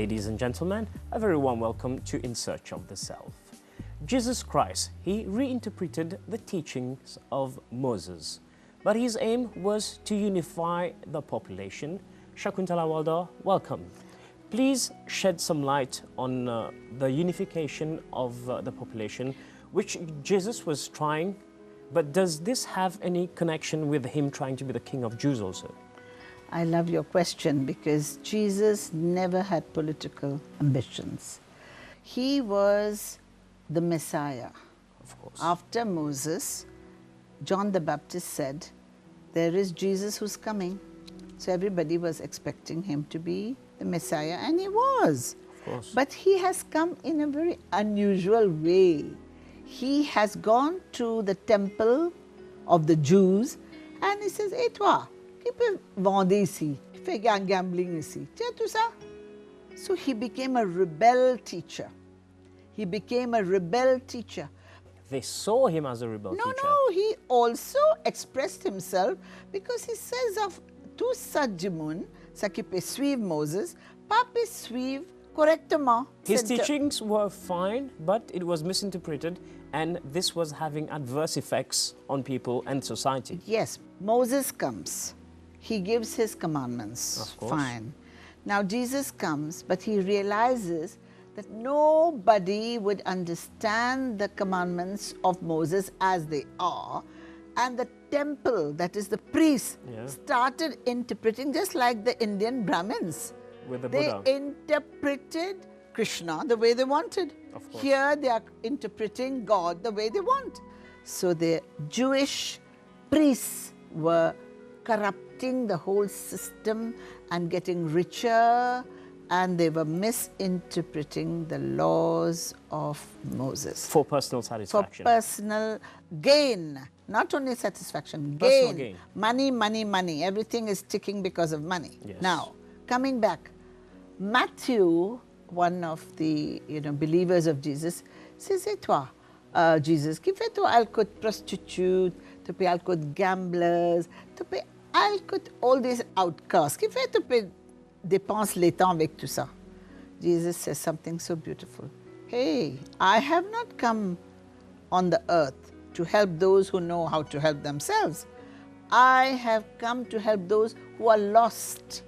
ladies and gentlemen, a very warm welcome to In Search of the Self. Jesus Christ, he reinterpreted the teachings of Moses, but his aim was to unify the population. Shakuntala Howaldar, welcome. Please shed some light on the unification of the population, which Jesus was trying, but does this have any connection with him trying to be the King of Jews also? I love your question because Jesus never had political ambitions. He was the Messiah. Of course. After Moses, John the Baptist said, there is Jesus who's coming. So everybody was expecting him to be the Messiah, and he was. Of course. But he has come in a very unusual way. He has gone to the temple of the Jews and he says, "Et toi, qui peut vendre ici? Qui fait gambling ici? Tu sais tout ça?" So he became a rebel teacher. He became a rebel teacher. They saw him as a rebel teacher. No, he also expressed himself because he says of tout ça du monde, ça qui peut suivre Moses, pas peut suivre correctement. His teachings were fine, but it was misinterpreted, and this was having adverse effects on people and society. Yes, Moses comes. He gives his commandments. Of course. Fine. Now Jesus comes, but he realizes that nobody would understand the commandments of Moses as they are. And the temple, that is the priests, started interpreting just like the Indian Brahmins. With the They Buddha. interpreted Krishna the way they wanted. Of course. Here they are interpreting God the way they want. So the Jewish priests were corrupting the whole system and getting richer, and they were misinterpreting the laws of Moses. For personal For satisfaction. personal gain, not only satisfaction, Personal gain. gain. Money, money, money. Everything is ticking because of money. Yes. Now, coming back, Matthew, one of the believers of Jesus, says, "Et toi, Jesus, qui fait toi alcoot prostitute, tu peux alcoot gamblers, tu peux alcoot all these outcasts, qui fait tu peux dépense les temps avec tout ça." Jesus says something so beautiful. Hey, I have not come on the earth to help those who know how to help themselves. I have come to help those who are lost.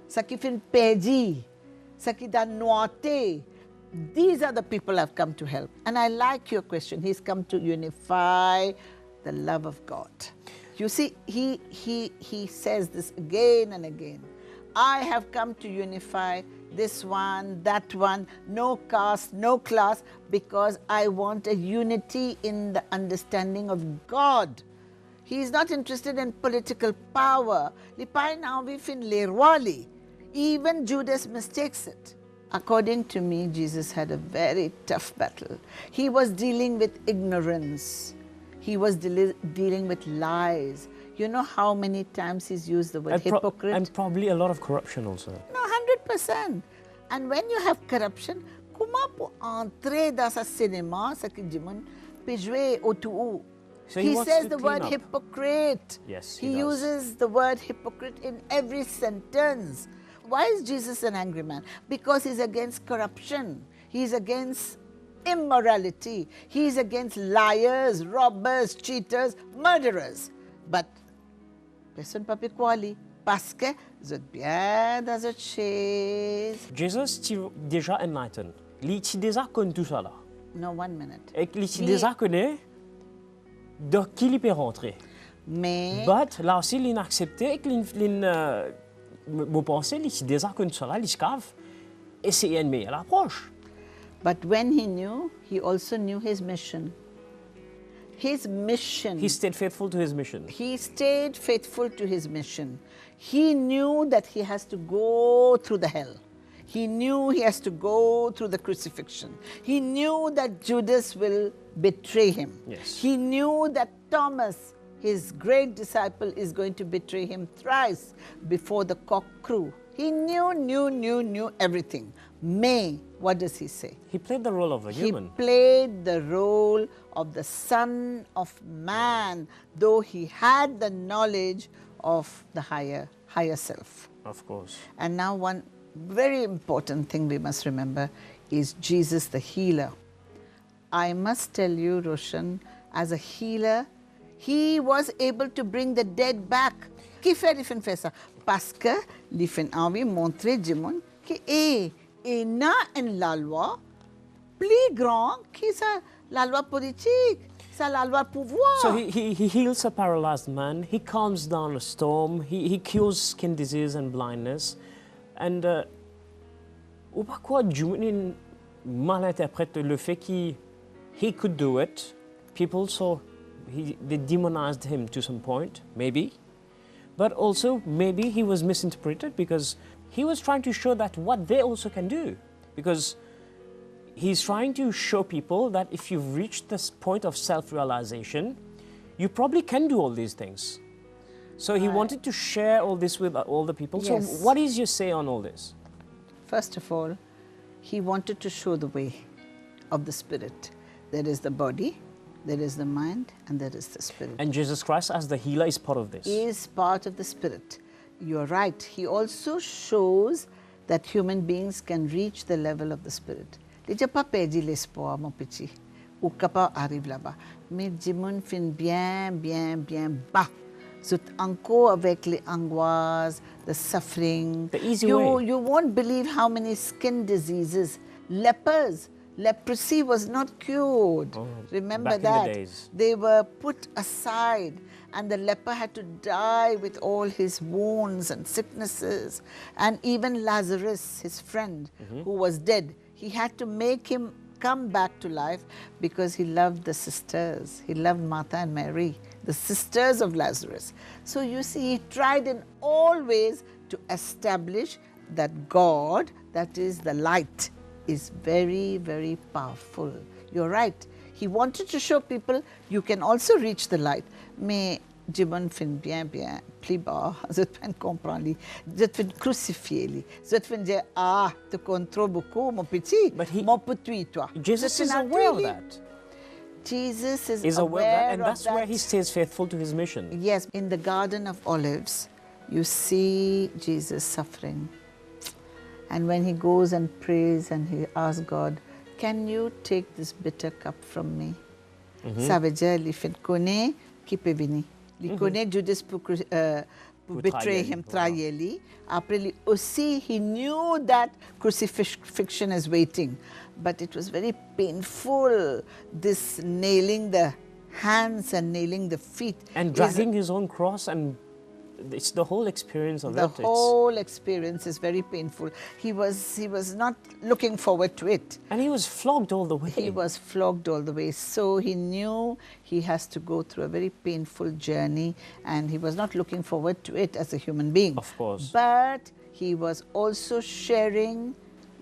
Ça qui fait perdu, ça qui t'a noité. These are the people I've come to help. And I like your question. He's come to unify the love of God. You see, he says this again and again. I have come to unify this one, that one, no caste, no class, because I want a unity in the understanding of God. He is not interested in political power. Even Judas mistakes it. According to me, Jesus had a very tough battle. He was dealing with ignorance. He was dealing with lies. You know how many times he's used the word hypocrite? And probably a lot of corruption also. No, 100%. And when you have corruption, comment pour entrer dans un cinéma, ce qui dit, peut jouer au tout? So he wants says to the clean word up. hypocrite. Yes, he he does. uses the word hypocrite in every sentence. Why is Jesus an angry man? Because he's against corruption. He's against immorality. He's against liars, robbers, cheaters, murderers. But personne ne peut croire lui parce que vous êtes bien dans votre chaise. Jesus est déjà enlightened. Il est déjà connu tout ça là. No, 1 minute. Et il est déjà connu de qui il peut rentrer. Mais But là aussi, il a accepté et qu'il me pensais, il est déjà connu ça là, il scave et c'est une meilleure approche. But when he knew, he also knew his mission. His mission. He stayed faithful to his mission. He stayed faithful to his mission. He knew that he has to go through the hell. He knew he has to go through the crucifixion. He knew that Judas will betray him. Yes. He knew that Thomas, his great disciple, is going to betray him thrice before the cock crew. He knew everything. May, what does he say? He played the role of a human. He played the role of the Son of Man, though he had the knowledge of the higher self. Of course. And now very important thing we must remember is Jesus the healer. I must tell you, Roshan, as a healer, he was able to bring the dead back. Qui fait fait ça? Parce que il fait envie montrer Jimon que et na en la loi plus grand que ça la loi politique, ça la loi pouvoir. So he heals a paralyzed man, he calms down a storm, he cures skin disease and blindness. And ou pas quoi Jimon mal interprète le fait qu'il he could do it. People saw they demonized him to some point, maybe. But also, maybe he was misinterpreted because he was trying to show that what they also can do. Because he's trying to show people that if you've reached this point of self-realization, you probably can do all these things. So he wanted to share all this with all the people. Yes. So what is your say on all this? First of all, he wanted to show the way of the spirit. There is the body, there is the mind, and there is the spirit. And Jesus Christ as the healer is part of this. Is part of the spirit. You're right. He also shows that human beings can reach the level of the spirit. Déjà pas perdu l'espoir, mon petit. Ou capable arrive là-bas. Mais Jimon fin bien bas. So encore avec les angoisses, the suffering. The easy way. You won't believe how many skin diseases, lepers. Leprosy was not cured. Oh, Remember back in that? the days. They were put aside, and the leper had to die with all his wounds and sicknesses. And even Lazarus, his friend, who was dead, he had to make him come back to life because he loved the sisters. He loved Martha and Mary, the sisters of Lazarus. So you see, he tried in all ways to establish that God, that is the light, is very, very powerful. You're right. He wanted to show people you can also reach the light. Mais Jimon fin bien plus bas, je te comprends li, je te crucifier li, je te dire te contrôle beaucoup mon petit, mon petit toi. Jesus is aware of that. Jesus is aware of that, and of that's that. where he stays faithful to his mission. Yes, in the Garden of Olives, you see Jesus suffering. And when he goes and prays and he asks God, can you take this bitter cup from me? Ça veut dire, il fait connaître qui peut venir. Il connaît Judas pour betray him, trahir lui. Après, aussi, he knew that crucifixion is waiting. But it was very painful, this nailing the hands and nailing the feet. And dragging his own cross, and it's the whole experience of the that. whole experience is very painful. He was not looking forward to it. And he was flogged all the way. He was flogged all the way. So he knew he has to go through a very painful journey, and he was not looking forward to it as a human being. Of course. But he was also sharing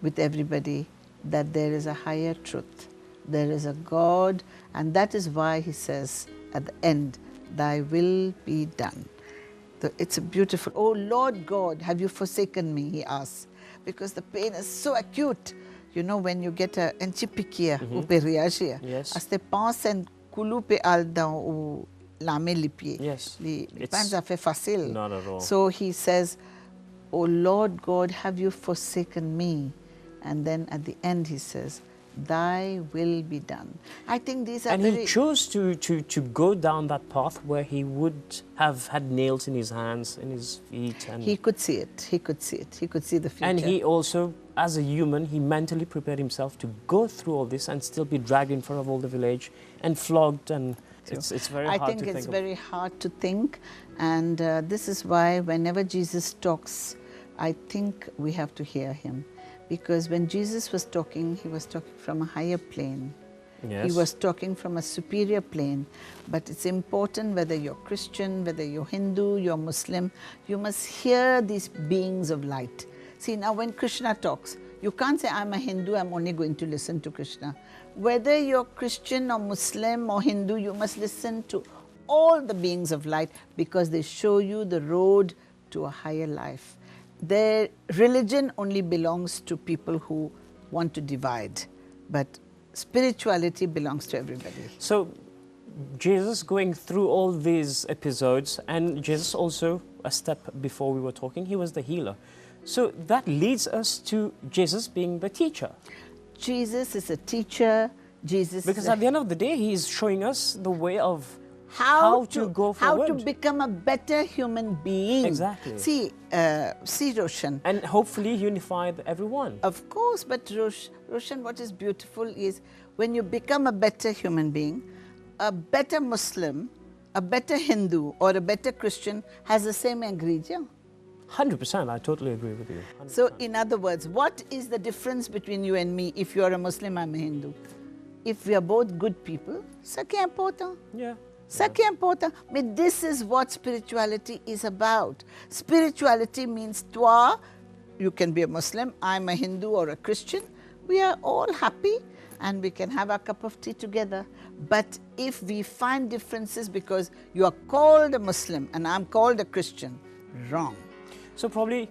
with everybody that there is a higher truth. There is a God, and that is why he says at the end, thy will be done. It's a beautiful, oh Lord God, have you forsaken me, he asks, because the pain is so acute. You know, when you get a enchipikia, ou pe reagir, Yes. pense en koulou pe al dans ou lame li pied. Yes. Les pas ça fait facile. Not at all. So he says, oh Lord God, have you forsaken me? And then at the end he says, thy will be done. I think these are and he chose to go down that path where he would have had nails in his hands, in his feet. And he could see it. He could see it. He could see the future. And he also, as a human, he mentally prepared himself to go through all this and still be dragged in front of all the village and flogged. And it's very hard to think. I think it's very hard to think. And this is why whenever Jesus talks, I think we have to hear him. Because when Jesus was talking, he was talking from a higher plane. Yes. He was talking from a superior plane. But it's important whether you're Christian, whether you're Hindu, you're Muslim, you must hear these beings of light. See, now when Krishna talks, you can't say, I'm a Hindu, I'm only going to listen to Krishna. Whether you're Christian or Muslim or Hindu, you must listen to all the beings of light because they show you the road to a higher life. Their religion only belongs to people who want to divide, but spirituality belongs to everybody. So Jesus going through all these episodes, and Jesus also, a step before we were talking, he was the healer. So that leads us to Jesus being the teacher. Jesus is a teacher. Jesus Because is at the end of the day, he is showing us the way of how to go how forward. to become a better human being. Exactly. See, Roshan. And hopefully unify everyone. Of course, but Roshan, what is beautiful is when you become a better human being, a better Muslim, a better Hindu, or a better Christian has the same ingredient. 100%, I totally agree with you. 100%. So, in other words, what is the difference between you and me if you are a Muslim, I'm a Hindu? If we are both good people, ça qui est important. Yeah. Ça qui est important. But this is what spirituality is about. Spirituality means toi, you can be a Muslim, I'm a Hindu or a Christian. We are all happy and we can have a cup of tea together. But if we find differences because you are called a Muslim and I'm called a Christian, wrong. So probably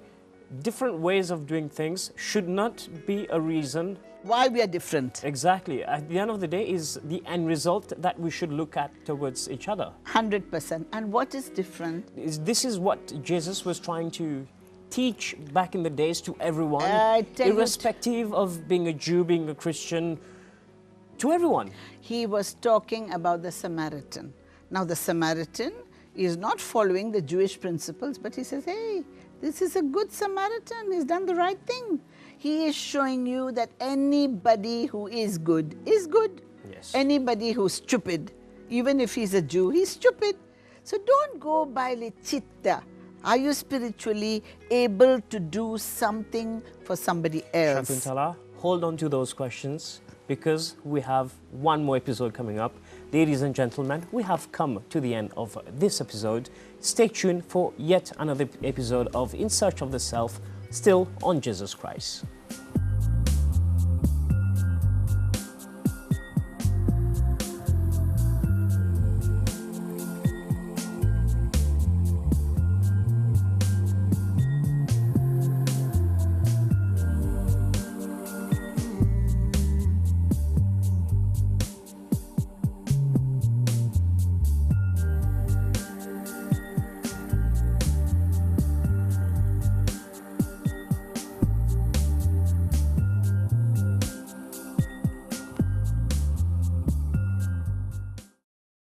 different ways of doing things should not be a reason why we are different. Exactly. At the end of the day is the end result that we should look at towards each other. 100%. And what is different? This is what Jesus was trying to teach back in the days to everyone, irrespective of being a Jew, being a Christian, to everyone. He was talking about the Samaritan. Now the Samaritan is not following the Jewish principles, but he says, hey, this is a good Samaritan, he's done the right thing. He is showing you that anybody who is good is good. Yes. Anybody who's stupid, even if he's a Jew, he's stupid. So don't go by the chitta. Are you spiritually able to do something for somebody else? Shakuntala, hold on to those questions because we have one more episode coming up. Ladies and gentlemen, we have come to the end of this episode. Stay tuned for yet another episode of In Search of the Self, still on Jesus Christ.